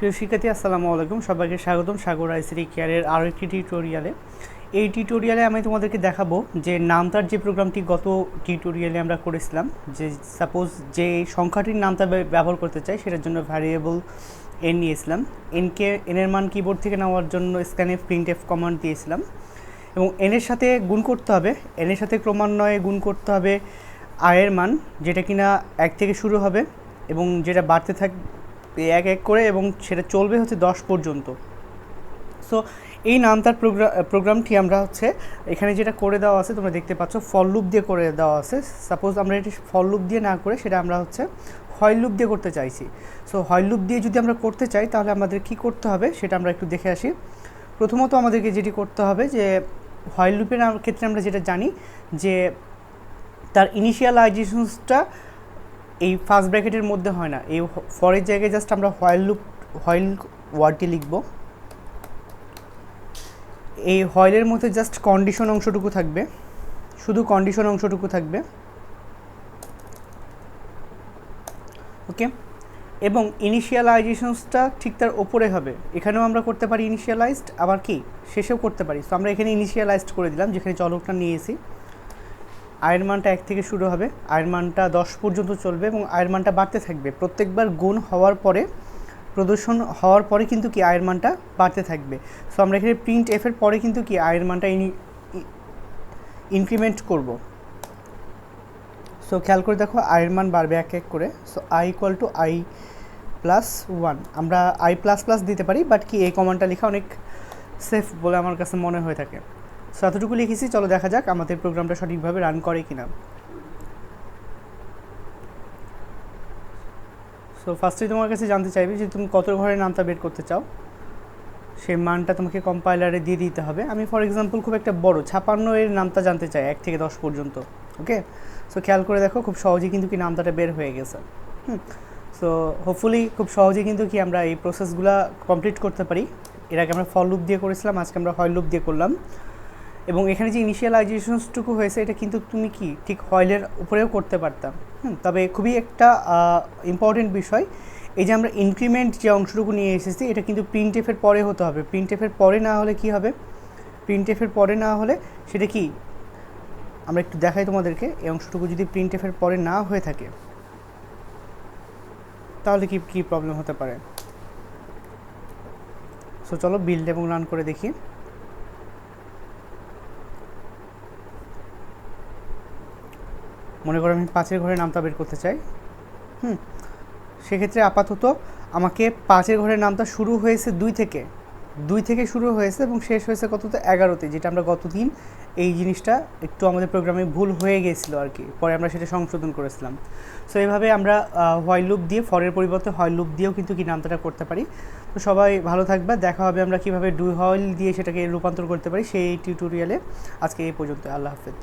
প্রিয় শিক্ষার্থী আসসালামু আলাইকুম, সবাইকে স্বাগতম সাগর আইসিটি কেয়ারের আরও একটি টিউটোরিয়ালে। এই টিউটোরিয়ালে আমি তোমাদেরকে দেখাবো যে নামতার যে প্রোগ্রামটি গত টিউটোরিয়ালে আমরা করেছিলাম, যে সাপোজ যে সংখ্যাটির নামতা ব্যবহার করতে চাই সেটার জন্য ভ্যারিয়েবল এন নিয়েছিলাম। এনের মান কিবোর্ড থেকে নেওয়ার জন্য স্ক্যানএফ প্রিন্টএফ কমান্ড দিয়েছিলাম এবং এনের সাথে গুণ করতে হবে, এনের সাথে ক্রমান্বয়ে গুণ করতে হবে আয়ের মান, যেটা কিনা 1 থেকে শুরু হবে এবং যেটা বাড়তে থাকবে এক এক করে এবং সেটা চলবে হচ্ছে 10 পর্যন্ত। সো এই নামতার প্রোগ্রামটি আমরা হচ্ছে এখানে যেটা করে দেওয়া আছে তোমরা দেখতে পাচ্ছ, ফর লুপ দিয়ে করে দেওয়া আছে। সাপোজ আমরা এটি ফর লুপ দিয়ে না করে সেটা আমরা হচ্ছে হোয়াইল লুপ দিয়ে করতে চাইছি। সো হোয়াইল লুপ দিয়ে যদি আমরা করতে চাই তাহলে আমাদের কি করতে হবে সেটা আমরা একটু দেখে আসি। প্রথমত আমাদেরকে যেটি করতে হবে যে হোয়াইল লুপের ক্ষেত্রে আমরা যেটা জানি যে তার ইনিশিয়ালাইজেশনসটা এই ফার্স্ট ব্র্যাকেটের মধ্যে হয় না, এই ফরের জায়গায় জাস্ট আমরা হোয়াইল ওয়ার্ডটি লিখব। এই হোয়াইলের মধ্যে জাস্ট কন্ডিশন অংশটুকু থাকবে, শুধু কন্ডিশন অংশটুকু থাকবে, ওকে। এবং ইনিশিয়ালাইজেশনসটা ঠিক তার ওপরে হবে। এখানেও আমরা করতে পারি ইনিশিয়ালাইজড, আবার কি শেষেও করতে পারি। সো আমরা এখানে ইনিশিয়ালাইজড করে দিলাম, যেখানে চলকটা নিয়েছি। আয়ের মানটা 1 থেকে শুরু হবে, আয়ের মানটা 10 পর্যন্ত চলবে এবং আয়ের মানটা বাড়তে থাকবে। প্রত্যেকবার গুণ হওয়ার পরে, প্রদর্শন হওয়ার পরে কিন্তু কি আয়ের মানটা বাড়তে থাকবে। সো আমরা এখানে প্রিন্ট এফের পরে কিন্তু কি আয়ের মানটা ইনক্রিমেন্ট করব। সো খেয়াল করে দেখো আয়ের মান বাড়বে এক এক করে। So I equal to I plus 1, আমরা আই প্লাস প্লাস দিতে পারি, বাট কি এই কমান্ডটা লেখা অনেক সেফ বলে আমার কাছে মনে হয়ে থাকে। সো এতটুকু লিখেছি, চলো দেখা যাক আমাদের প্রোগ্রামটা সঠিকভাবে রান করে কিনা। সো ফার্স্টে তোমার কাছে জানতে চাইবে যে তুমি কত ঘরের নামটা বের করতে চাও, সেই মানটা তোমাকে কম্পাইলারে দিয়ে দিতে হবে। আমি ফর এক্সাম্পল খুব একটা বড় 56 এর নামটা জানতে চাই 1 থেকে 10 পর্যন্ত, ওকে। সো খেয়াল করে দেখো খুব সহজেই কিন্তু কি নামটাটা বের হয়ে গেছে। সো হোপফুলি খুব সহজেই কিন্তু কি আমরা এই প্রসেসগুলো কমপ্লিট করতে পারি। এর আগে আমরা ফর লুপ দিয়ে করেছিলাম, আজকে আমরা হোয়াইল লুপ দিয়ে করলাম। এবং এখানে যে ইনিশিয়ালাইজেশনসটুকু হয়েছে এটা কিন্তু তুমি কি ঠিক হোয়াইলের উপরেও করতে পারতাম। তবে খুবই একটা ইম্পর্টেন্ট বিষয়, এই যে আমরা ইনক্রিমেন্ট যে অংশটুকু নিয়ে এসেছি এটা কিন্তু প্রিন্ট এফের পরে হতে হবে। প্রিন্ট এফের পরে না হলে কি হবে, প্রিন্ট এফের পরে না হলে সেটা কি আমরা একটু দেখাই তোমাদেরকে। এই অংশটুকু যদি প্রিন্ট এফের পরে না হয়ে থাকে তাহলে কি কি প্রবলেম হতে পারে। সো চলো বিল্ড এবং রান করে দেখি। মনে করো আমি 5-এর ঘরের নামটা বের করতে চাই। সেক্ষেত্রে আপাতত আমাকে 5-এর ঘরের নামটা শুরু হয়েছে 2 থেকে শুরু হয়েছে এবং শেষ হয়েছে কততে 11তে, যেটা আমরা গতদিন এই জিনিসটা একটু আমাদের প্রোগ্রামে ভুল হয়ে গিয়েছিলো আর কি, পরে আমরা সেটা সংশোধন করেছিলাম। সো এইভাবে আমরা হোয়াইল লুপ দিয়ে, ফরের পরিবর্তে হোয়াইল লুপ দিয়েও কিন্তু কি নামটা করতে পারি। তো সবাই ভালো থাকবে, দেখা হবে আমরা কীভাবে ডু হোয়াইল দিয়ে সেটাকে রূপান্তর করতে পারি সেই টিউটোরিয়ালে। আজকে এই পর্যন্ত, আল্লাহ হাফেজ।